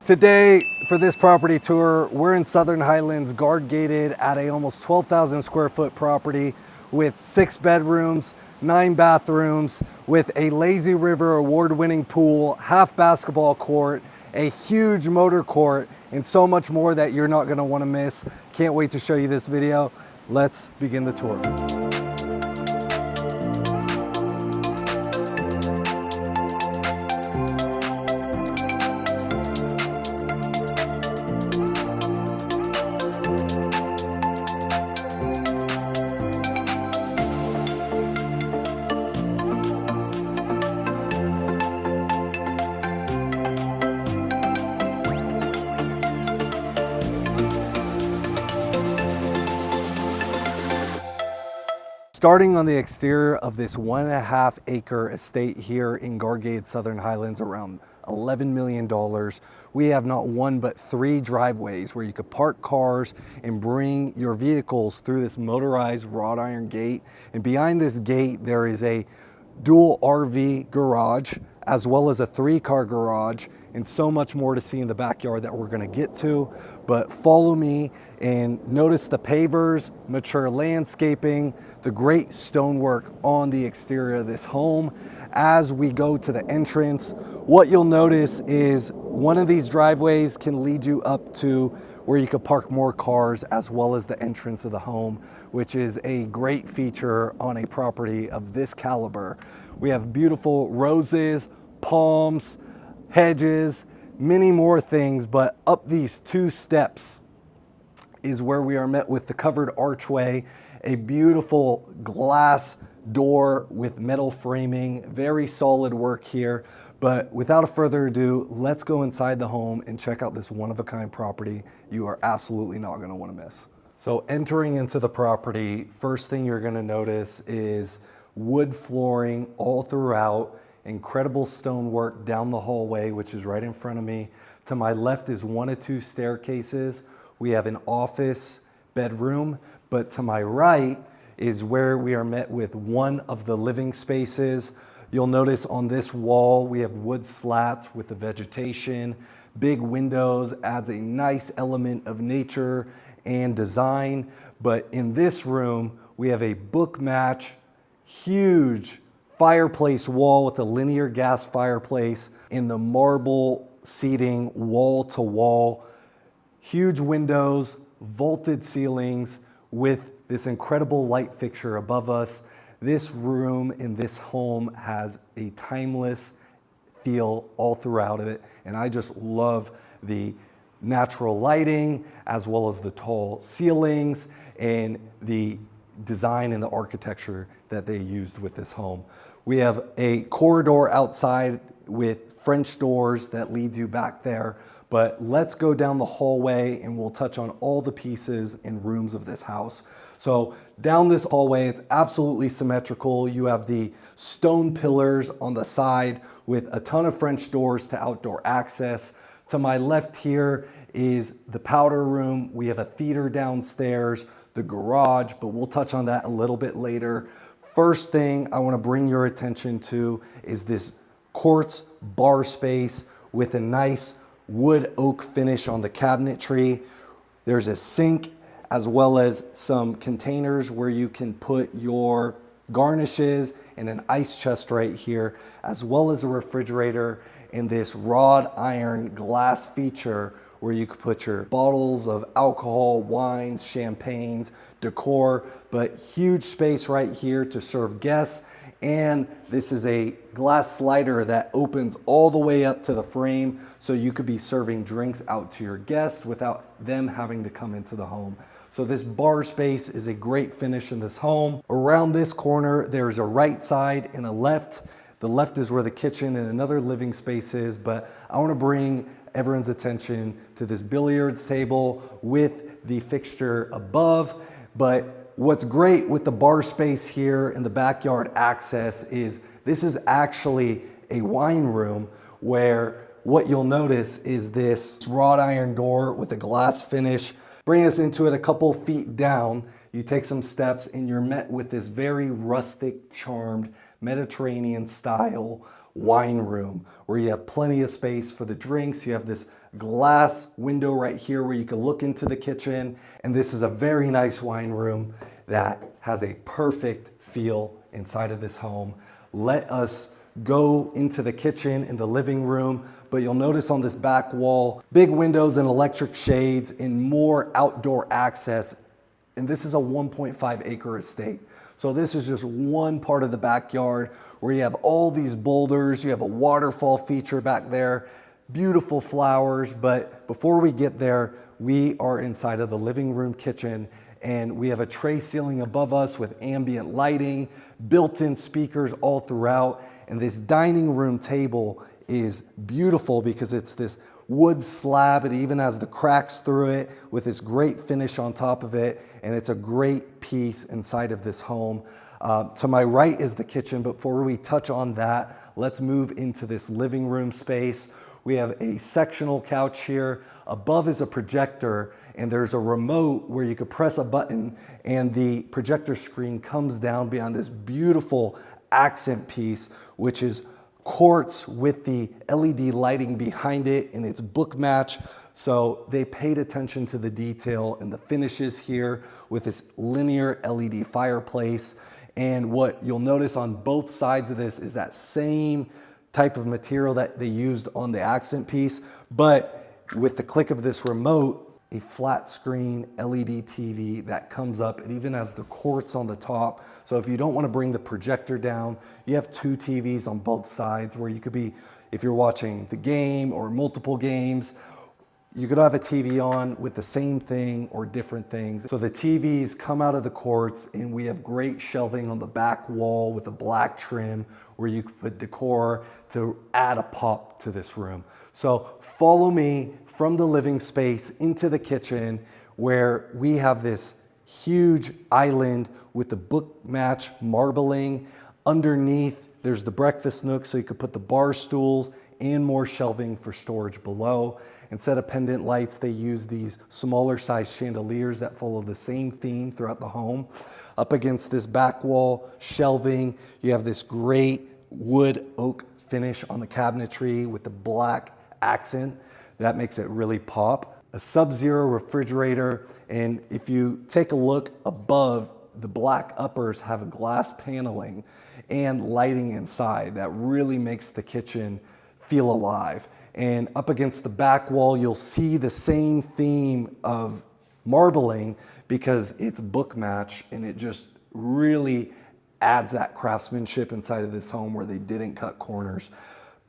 Today, for this property tour, we're in Southern Highlands, guard gated at a almost 12,000 square foot property with 6 bedrooms, 9 bathrooms, with a Lazy River award-winning pool, half basketball court, a huge motor court, and so much more that you're not gonna wanna miss. Can't wait to show you this video. Let's begin the tour. Starting on the exterior of this 1.5 acre estate here in Gargade, Southern Highlands, around $11 million, we have not one but 3 driveways where you could park cars and bring your vehicles through this motorized wrought iron gate. And behind this gate, there is a dual RV garage, as well as a 3-car garage, and so much more to see in the backyard that we're gonna get to. But follow me and notice the pavers, mature landscaping, the great stonework on the exterior of this home. As we go to the entrance, what you'll notice is one of these driveways can lead you up to where you could park more cars, as well as the entrance of the home, which is a great feature on a property of this caliber. We have beautiful roses, palms, hedges, many more things, but up these 2 steps is where we are met with the covered archway, a beautiful glass door with metal framing, very solid work here. But without further ado, let's go inside the home and check out this one-of-a-kind property you are absolutely not gonna wanna miss. So entering into the property, first thing you're gonna notice is wood flooring all throughout, incredible stonework down the hallway, which is right in front of me. To my left is 1 of 2 staircases. We have an office bedroom, but to my right is where we are met with one of the living spaces. You'll notice on this wall, we have wood slats with the vegetation. Big windows adds a nice element of nature and design. But in this room, we have a book match, huge fireplace wall with a linear gas fireplace in the marble seating wall to wall, huge windows, vaulted ceilings with this incredible light fixture above us. This room in this home has a timeless feel all throughout it, and I just love the natural lighting as well as the tall ceilings and the design and the architecture that they used with this home. We have a corridor outside with French doors that leads you back there, but let's go down the hallway and we'll touch on all the pieces and rooms of this house. So down this hallway, it's absolutely symmetrical. You have the stone pillars on the side with a ton of French doors to outdoor access. To my left here is the powder room. We have a theater downstairs, the garage, but we'll touch on that a little bit later. First thing I want to bring your attention to is this quartz bar space with a nice wood oak finish on the cabinetry. There's a sink as well as some containers where you can put your garnishes, and an ice chest right here, as well as a refrigerator and this wrought iron glass feature where you could put your bottles of alcohol, wines, champagnes, decor, but huge space right here to serve guests. And this is a glass slider that opens all the way up to the frame, so you could be serving drinks out to your guests without them having to come into the home. So this bar space is a great finish in this home. Around this corner, there's a right side and a left. The left is where the kitchen and another living space is, but I want to bring everyone's attention to this billiards table with the fixture above. But what's great with the bar space here and the backyard access is this is actually a wine room, where what you'll notice is this wrought iron door with a glass finish. Bring us into it a couple feet down. You take some steps and you're met with this very rustic, charmed, Mediterranean style wine room where you have plenty of space for the drinks. You have this glass window right here where you can look into the kitchen. And this is a very nice wine room that has a perfect feel inside of this home. Let us go into the kitchen in the living room, but you'll notice on this back wall, big windows and electric shades and more outdoor access. And this is a 1.5 acre estate. So this is just one part of the backyard where you have all these boulders, you have a waterfall feature back there, beautiful flowers. But before we get there, we are inside of the living room kitchen, and we have a tray ceiling above us with ambient lighting, built-in speakers all throughout. And this dining room table is beautiful because it's this wood slab. It even has the cracks through it with this great finish on top of it. And it's a great piece inside of this home. To my right is the kitchen, but before we touch on that, let's move into this living room space. We have a sectional couch here. Above is a projector, and there's a remote where you could press a button and the projector screen comes down beyond this beautiful accent piece, which is quartz with the LED lighting behind it, and it's book match. So they paid attention to the detail and the finishes here with this linear LED fireplace. And what you'll notice on both sides of this is that same type of material that they used on the accent piece, but with the click of this remote, a flat screen LED TV that comes up. It even has the quartz on the top. So if you don't want to bring the projector down, you have two TVs on both sides where you could be, if you're watching the game or multiple games, you could have a TV on with the same thing or different things. So the TVs come out of the quartz, and we have great shelving on the back wall with a black trim where you could put decor to add a pop to this room. So follow me from the living space into the kitchen where we have this huge island with the book match marbling. Underneath, there's the breakfast nook, so you could put the bar stools and more shelving for storage below. Instead of pendant lights, they use these smaller size chandeliers that follow the same theme throughout the home. Up against this back wall shelving, you have this great wood oak finish on the cabinetry with the black accent. That makes it really pop. A Sub-Zero refrigerator, and if you take a look above, the black uppers have a glass paneling and lighting inside that really makes the kitchen feel alive. And up against the back wall, you'll see the same theme of marbling because it's book match, and it just really adds that craftsmanship inside of this home where they didn't cut corners.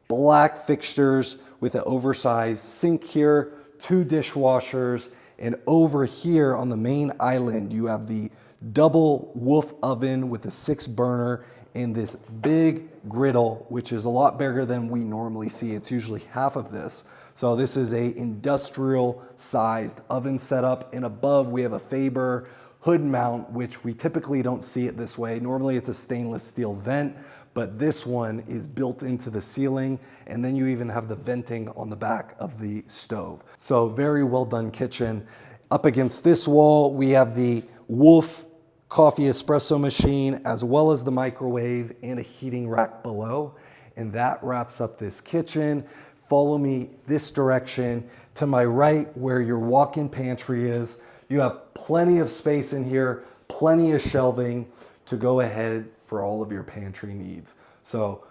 Black fixtures with an oversized sink here, two dishwashers, and over here on the main island, you have the double Wolf oven with a 6-burner and this big griddle, which is a lot bigger than we normally see. It's usually half of this. So this is a industrial sized oven setup, and above we have a Faber hood mount, which we typically don't see it this way. Normally it's a stainless steel vent, but this one is built into the ceiling, and then you even have the venting on the back of the stove. So very well done kitchen. Up against this wall, we have the Wolf coffee espresso machine, as well as the microwave and a heating rack below. And that wraps up this kitchen. Follow me this direction. To my right, where your walk-in pantry is, you have plenty of space in here, plenty of shelving to go ahead for all of your pantry needs. So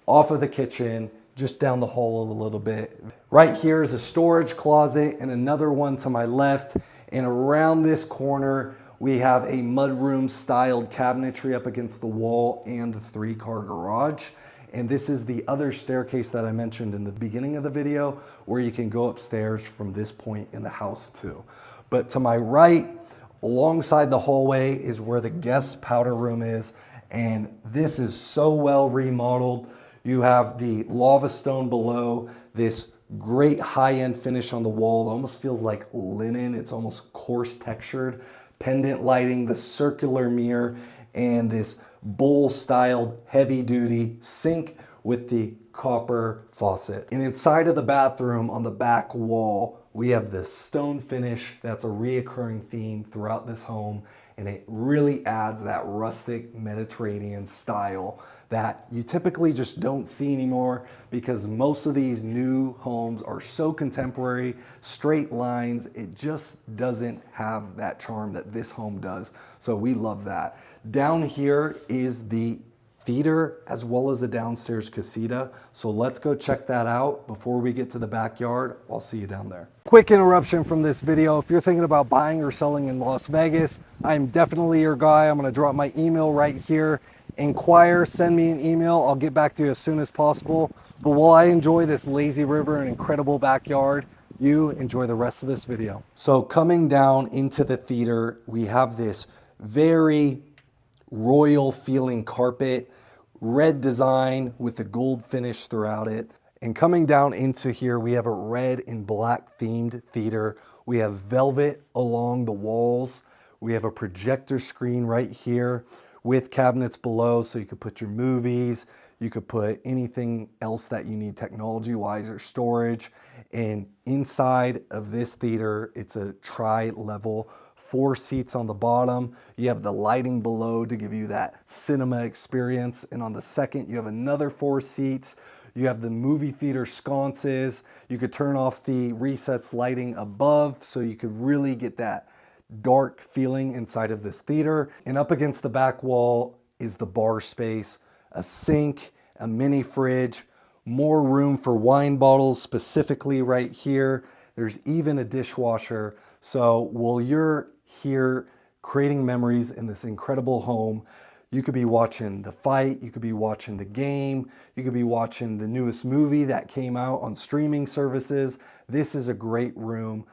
off of the kitchen, just down the hall a little bit. Right here is a storage closet and another one to my left. And around this corner, we have a mudroom styled cabinetry up against the wall and the 3-car garage. And this is the other staircase that I mentioned in the beginning of the video, where you can go upstairs from this point in the house too. But to my right, alongside the hallway, is where the guest powder room is. And this is so well remodeled. You have the lava stone below, this great high-end finish on the wall. It almost feels like linen. It's almost coarse textured. Pendant lighting, the circular mirror, and this bowl-styled heavy-duty sink with the copper faucet. And inside of the bathroom on the back wall, We have the stone finish. That's a reoccurring theme throughout this home, and it really adds that rustic Mediterranean style that you typically just don't see anymore, because most of these new homes are so contemporary, straight lines. It just doesn't have that charm that this home does. So we love that. Down here is the theater as well as the downstairs casita. So let's go check that out before we get to the backyard. I'll see you down there. Quick interruption from this video. If you're thinking about buying or selling in Las Vegas, I'm definitely your guy. I'm gonna drop my email right here. Inquire, send me an email. I'll get back to you as soon as possible. But while I enjoy this lazy river and incredible backyard, you enjoy the rest of this video. So coming down into the theater, we have this very royal feeling carpet, red design with the gold finish throughout it. And coming down into here, we have a red and black themed theater. We have velvet along the walls. We have a projector screen right here with cabinets below, so you could put your movies, you could put anything else that you need technology-wise or storage. And inside of this theater, it's a tri-level, 4 seats on the bottom. You have the lighting below to give you that cinema experience. And on the second, you have another 4 seats. You have the movie theater sconces. You could turn off the recessed lighting above, so you could really get that dark feeling inside of this theater. And up against the back wall is the bar space, a sink, a mini fridge, more room for wine bottles specifically right here. There's even a dishwasher. So while you're here creating memories in this incredible home, you could be watching the fight, you could be watching the game, you could be watching the newest movie that came out on streaming services. This is a great room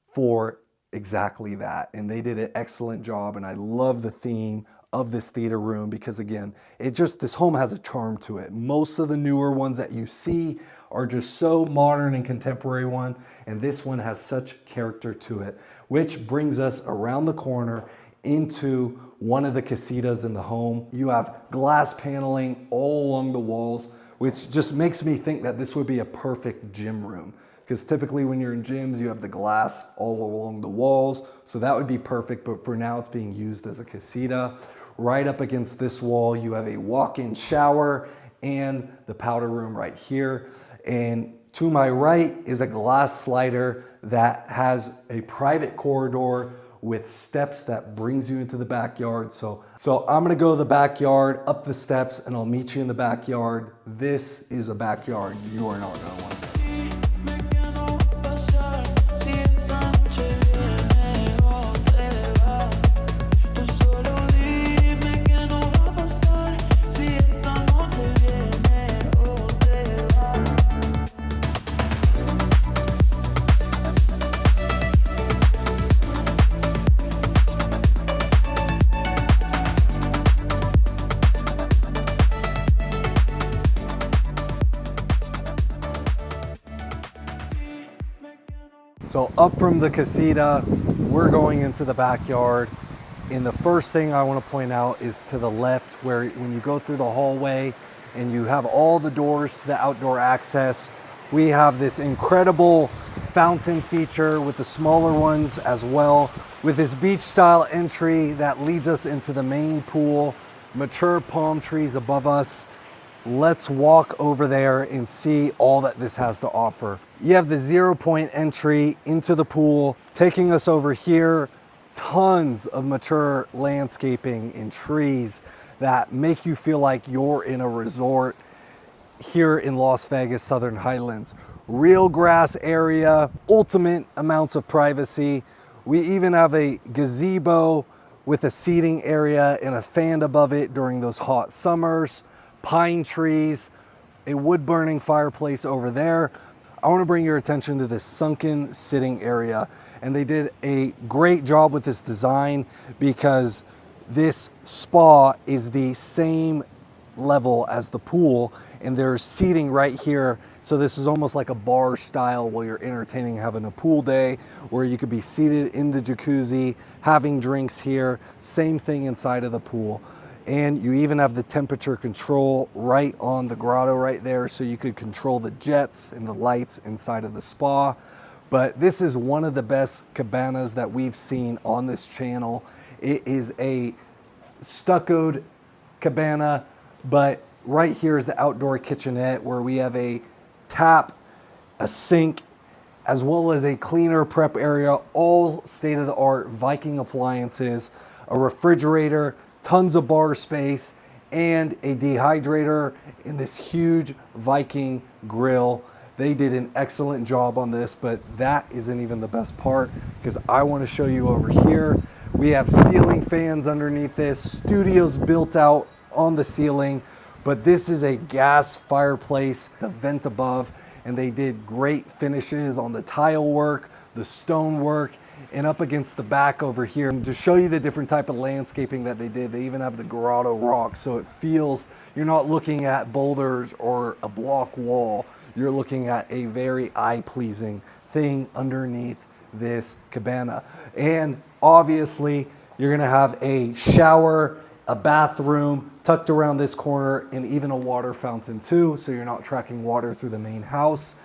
for exactly that. And they did an excellent job. And I love the theme of this theater room because, again, this home has a charm to it. Most of the newer ones that you see are just so modern and contemporary one, and this one has such character to it, which brings us around the corner into one of the casitas in the home. You have glass paneling all along the walls, which just makes me think that this would be a perfect gym room, because typically when you're in gyms, you have the glass all along the walls. So that would be perfect, but for now it's being used as a casita. Right up against this wall, you have a walk-in shower and the powder room right here. And to my right is a glass slider that has a private corridor with steps that brings you into the backyard. So I'm gonna go to the backyard, up the steps, and I'll meet you in the backyard. This is a backyard you are not gonna want to miss. So up from the casita, we're going into the backyard. And the first thing I want to point out is to the left, where when you go through the hallway and you have all the doors to the outdoor access, we have this incredible fountain feature with the smaller ones as well, with this beach style entry that leads us into the main pool, mature palm trees above us. Let's walk over there and see all that this has to offer. You have the 0-point entry into the pool, taking us over here, tons of mature landscaping and trees that make you feel like you're in a resort here in Las Vegas, Southern Highlands. Real grass area, ultimate amounts of privacy. We even have a gazebo with a seating area and a fan above it during those hot summers. Pine trees, a wood burning fireplace over there. I want to bring your attention to this sunken sitting area. And they did a great job with this design because this spa is the same level as the pool, and there's seating right here. So this is almost like a bar style while you're entertaining, having a pool day, where you could be seated in the jacuzzi, having drinks here. Same thing inside of the pool. And you even have the temperature control right on the grotto right there, so you could control the jets and the lights inside of the spa. but this is one of the best cabanas that we've seen on this channel. It is a stuccoed cabana, but right here is the outdoor kitchenette where we have a tap, a sink, as well as a cleaner prep area, all state-of-the-art Viking appliances, a refrigerator, tons of bar space, and a dehydrator in this huge Viking grill. They did an excellent job on this, but that isn't even the best part because I want to show you over here. We have ceiling fans underneath this, studios built out on the ceiling, but this is a gas fireplace, the vent above, and they did great finishes on the tile work, the stone work, and up against the back over here. And to show you the different type of landscaping that they did, they even have the grotto rock, so it feels you're not looking at boulders or a block wall. You're looking at a very eye-pleasing thing underneath this cabana. And obviously, you're gonna have a shower, a bathroom tucked around this corner, and even a water fountain too, so you're not tracking water through the main house.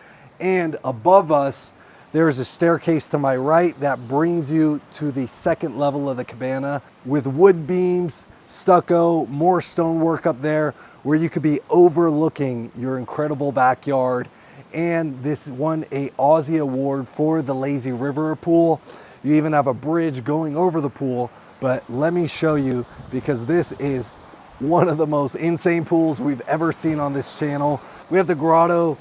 And above us, there's a staircase to my right that brings you to the second level of the cabana with wood beams, stucco, more stonework up there where you could be overlooking your incredible backyard. And this won a Aussie award for the lazy river pool. You even have a bridge going over the pool, but let me show you because this is one of the most insane pools we've ever seen on this channel. We have the grotto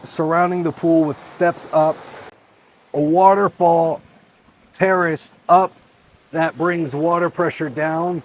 surrounding the pool with steps up, a waterfall terrace up that brings water pressure down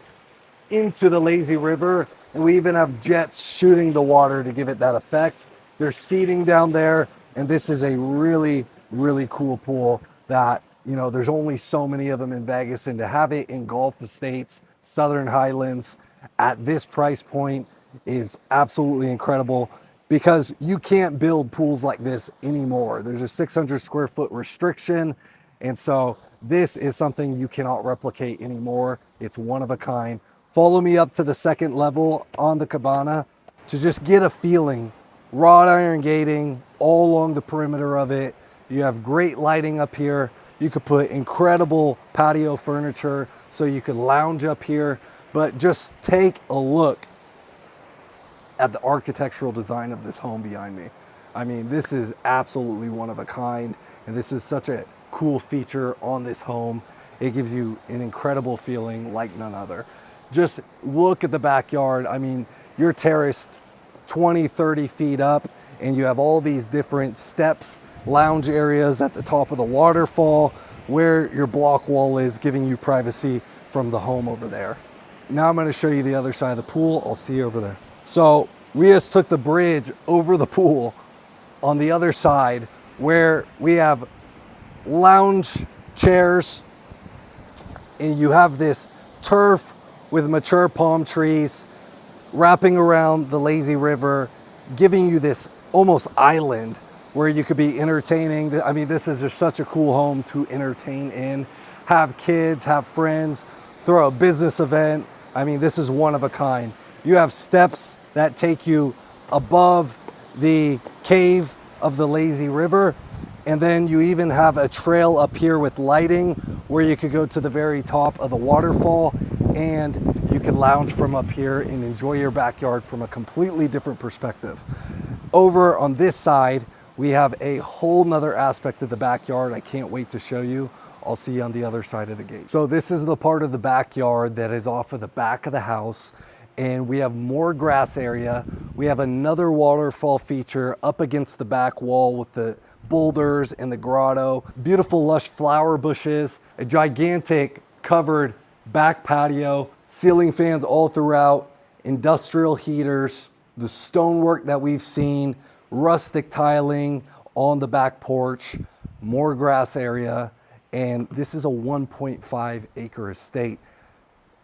into the lazy river. And we even have jets shooting the water to give it that effect. There's seating down there. And this is a really, really cool pool that, you know, there's only so many of them in Vegas, and to have it in Gulf Estates, Southern Highlands at this price point is absolutely incredible because you can't build pools like this anymore. There's a 600 square foot restriction. And so this is something you cannot replicate anymore. It's one of a kind. Follow me up to the second level on the cabana to just get a feeling. Wrought iron gating all along the perimeter of it. You have great lighting up here. You could put incredible patio furniture so you could lounge up here, but just take a look at the architectural design of this home behind me. I mean, this is absolutely one of a kind, and this is such a cool feature on this home. It gives you an incredible feeling like none other. Just look at the backyard. I mean, you're terraced 20, 30 feet up, and you have all these different steps, lounge areas at the top of the waterfall where your block wall is, giving you privacy from the home over there. Now I'm going to show you the other side of the pool. I'll see you over there. So we just took the bridge over the pool on the other side where we have lounge chairs, and you have this turf with mature palm trees wrapping around the lazy river, giving you this almost island where you could be entertaining. I mean, this is just such a cool home to entertain in, have kids, have friends, throw a business event. I mean, this is one of a kind. You have steps that take you above the cave of the lazy river. And then you even have a trail up here with lighting where you could go to the very top of the waterfall, and you can lounge from up here and enjoy your backyard from a completely different perspective. Over on this side, we have a whole nother aspect of the backyard. I can't wait to show you. I'll see you on the other side of the gate. So this is the part of the backyard that is off of the back of the house, and we have more grass area. We have another waterfall feature up against the back wall with the boulders and the grotto, beautiful lush flower bushes, a gigantic covered back patio, ceiling fans all throughout, industrial heaters, the stonework that we've seen, rustic tiling on the back porch, more grass area, and this is a 1.5 acre estate.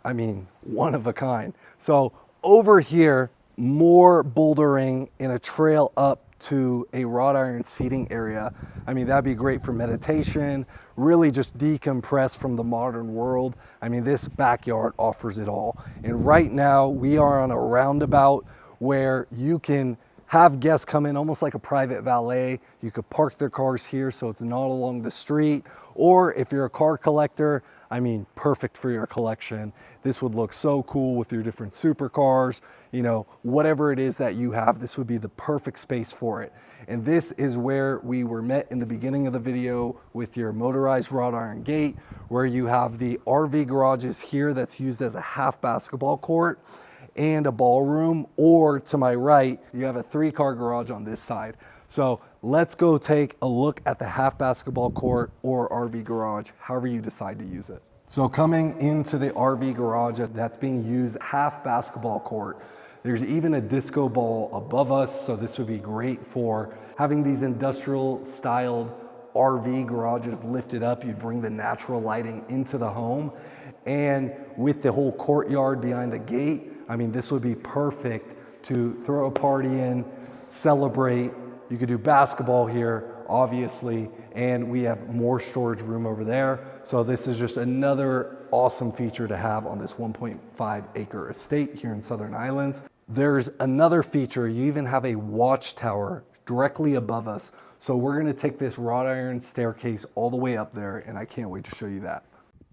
I mean, one of a kind. So over here, more bouldering and a trail up to a wrought iron seating area. I mean, that'd be great for meditation, really just decompress from the modern world. I mean, this backyard offers it all. And right now we are on a roundabout where you can have guests come in almost like a private valet. You could park their cars here so it's not along the street. Or if you're a car collector, I mean, perfect for your collection. This would look so cool with your different supercars, you know, whatever it is that you have, this would be the perfect space for it. And this is where we were met in the beginning of the video with your motorized wrought iron gate, where you have the RV garages here that's used as a half basketball court and a ballroom, or to my right, you have a 3-car garage on this side. So let's go take a look at the half basketball court or RV garage, however you decide to use it. So coming into the RV garage that's being used half basketball court, there's even a disco ball above us. So this would be great for having these industrial styled RV garages lifted up. You'd bring the natural lighting into the home. And with the whole courtyard behind the gate, I mean, this would be perfect to throw a party in, celebrate. You could do basketball here, obviously, and we have more storage room over there. So this is just another awesome feature to have on this 1.5 acre estate here in Southern Highlands. There's another feature. You even have a watchtower directly above us. So we're gonna take this wrought iron staircase all the way up there, and I can't wait to show you that.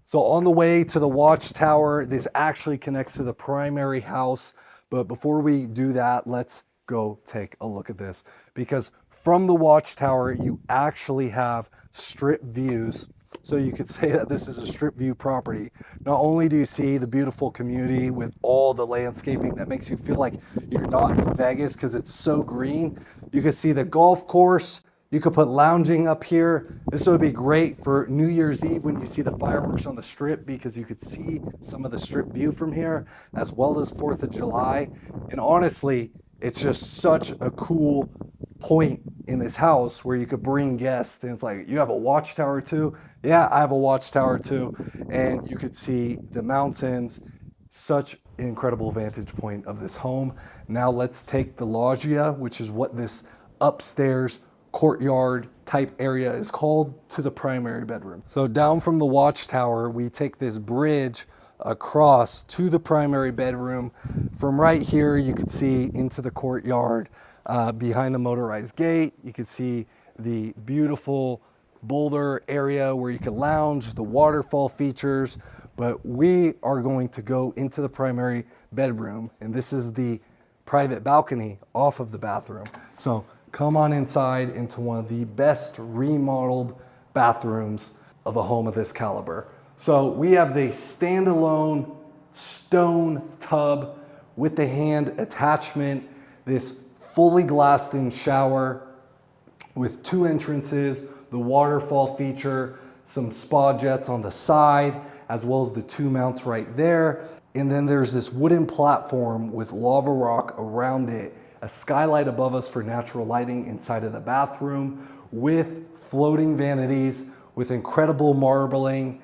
So on the way to the watchtower, this actually connects to the primary house. But before we do that, let's go take a look at this, because from the watchtower, you actually have strip views. So you could say that this is a strip view property. Not only do you see the beautiful community with all the landscaping that makes you feel like you're not in Vegas because it's so green, you can see the golf course. You could put lounging up here. This would be great for New Year's Eve when you see the fireworks on the strip, because you could see some of the strip view from here, as well as 4th of July. And honestly, it's just such a cool point in this house where you could bring guests. And it's like, you have a watchtower too? Yeah, I have a watchtower too. And you could see the mountains. Such an incredible vantage point of this home. Now let's take the loggia, which is what this upstairs courtyard type area is called, to the primary bedroom. So down from the watchtower, we take this bridge across to the primary bedroom. From right here, you could see into the courtyard behind the motorized gate. You could see the beautiful boulder area where you can lounge, the waterfall features. But we are going to go into the primary bedroom, and this is the private balcony off of the bathroom. So come on inside into one of the best remodeled bathrooms of a home of this caliber. So we have the standalone stone tub with the hand attachment, this fully glassed in shower with 2 entrances, the waterfall feature, some spa jets on the side, as well as the 2 mounts right there. And then there's this wooden platform with lava rock around it, a skylight above us for natural lighting inside of the bathroom, with floating vanities, with incredible marbling,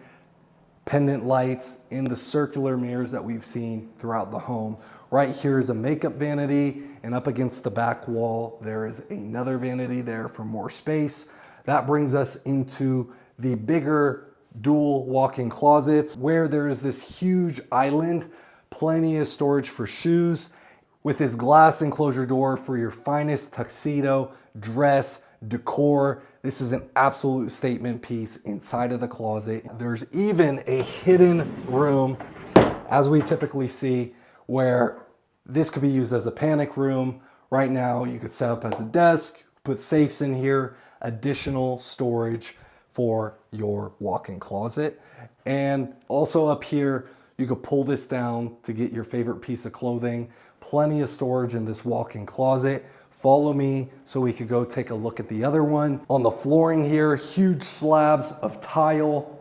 pendant lights, in the circular mirrors that we've seen throughout the home. Right here is a makeup vanity, and up against the back wall, there is another vanity there for more space. That brings us into the bigger dual walk-in closets, where there is this huge island, plenty of storage for shoes, with this glass enclosure door for your finest tuxedo, dress, decor. This is an absolute statement piece inside of the closet. There's even a hidden room, as we typically see, where this could be used as a panic room. Right now, you could set up as a desk, put safes in here, additional storage for your walk-in closet. And also up here, you could pull this down to get your favorite piece of clothing. Plenty of storage in this walk-in closet. Follow me so we could go take a look at the other one. On the flooring here, huge slabs of tile,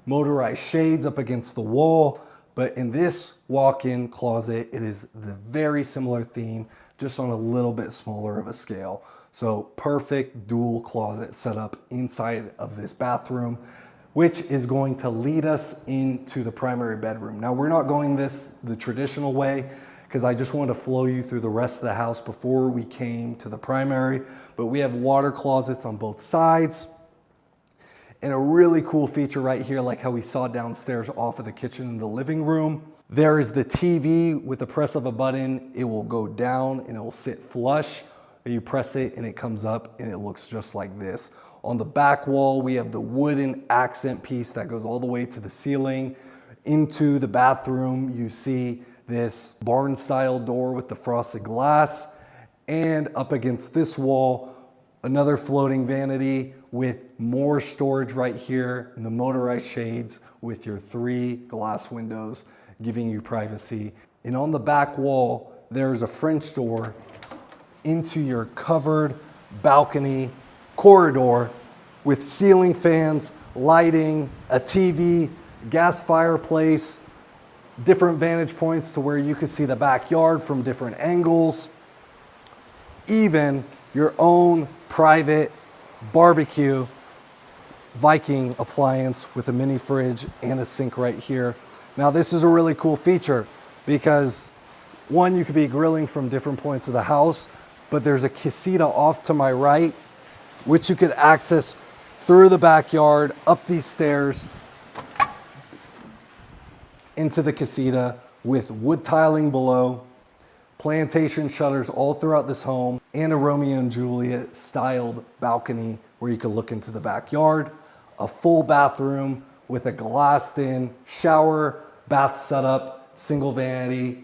motorized shades up against the wall. But in this walk-in closet, it is the very similar theme, just on a little bit smaller of a scale. So perfect dual closet setup inside of this bathroom, which is going to lead us into the primary bedroom. Now, we're not going the traditional way, because I just wanted to flow you through the rest of the house before we came to the primary, but we have water closets on both sides. And a really cool feature right here, like how we saw downstairs off of the kitchen and the living room. There is the TV. With the press of a button, it will go down and it will sit flush. You press it and it comes up and it looks just like this. On the back wall, we have the wooden accent piece that goes all the way to the ceiling. Into the bathroom, you see this barn style door with the frosted glass. And up against this wall, another floating vanity with more storage right here and the motorized shades with your 3 glass windows giving you privacy. And on the back wall, there's a French door into your covered balcony corridor with ceiling fans, lighting, a TV, gas fireplace, different vantage points to where you can see the backyard from different angles, even your own private barbecue Viking appliance with a mini fridge and a sink right here. Now this is a really cool feature because one, you could be grilling from different points of the house, but there's a casita off to my right, which you could access through the backyard, up these stairs, into the casita with wood tiling below, plantation shutters all throughout this home, and a Romeo and Juliet styled balcony where you can look into the backyard, a full bathroom with a glassed-in shower, bath setup, single vanity,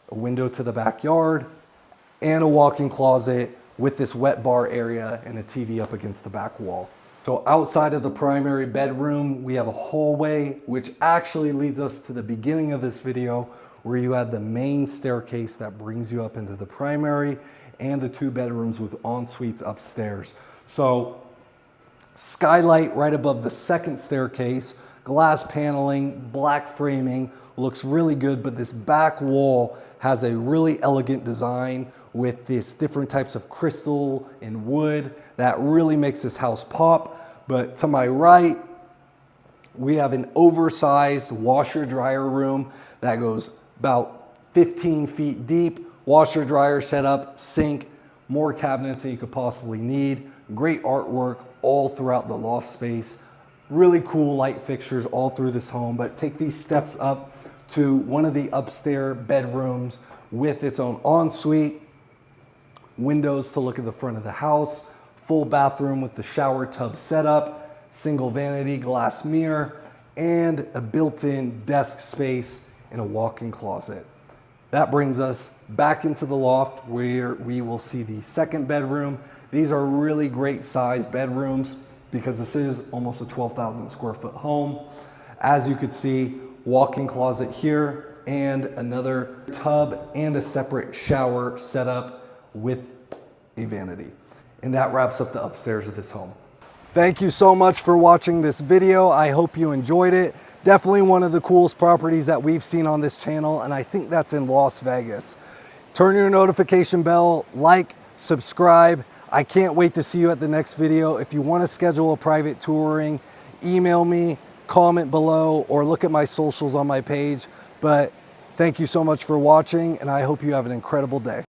a window to the backyard, and a walk-in closet with this wet bar area and a TV up against the back wall. So outside of the primary bedroom, we have a hallway, which actually leads us to the beginning of this video, where you had the main staircase that brings you up into the primary and the 2 bedrooms with en-suites upstairs. So skylight right above the second staircase, glass paneling, black framing, looks really good, but this back wall has a really elegant design with this different types of crystal and wood that really makes this house pop. But to my right, we have an oversized washer dryer room that goes about 15 feet deep, washer dryer setup, sink, more cabinets than you could possibly need. Great artwork all throughout the loft space. Really cool light fixtures all through this home, but take these steps up to one of the upstairs bedrooms with its own ensuite, windows to look at the front of the house, full bathroom with the shower tub setup, single vanity, glass mirror, and a built-in desk space and a walk-in closet. That brings us back into the loft where we will see the second bedroom. These are really great size bedrooms because this is almost a 12,000 square foot home. As you could see, walk-in closet here and another tub and a separate shower setup with a vanity. And that wraps up the upstairs of this home. Thank you so much for watching this video. I hope you enjoyed it. Definitely one of the coolest properties that we've seen on this channel, and I think that's in Las Vegas. Turn your notification bell, like, subscribe. I can't wait to see you at the next video. If you want to schedule a private touring, email me, comment below, or look at my socials on my page. But thank you so much for watching, and I hope you have an incredible day.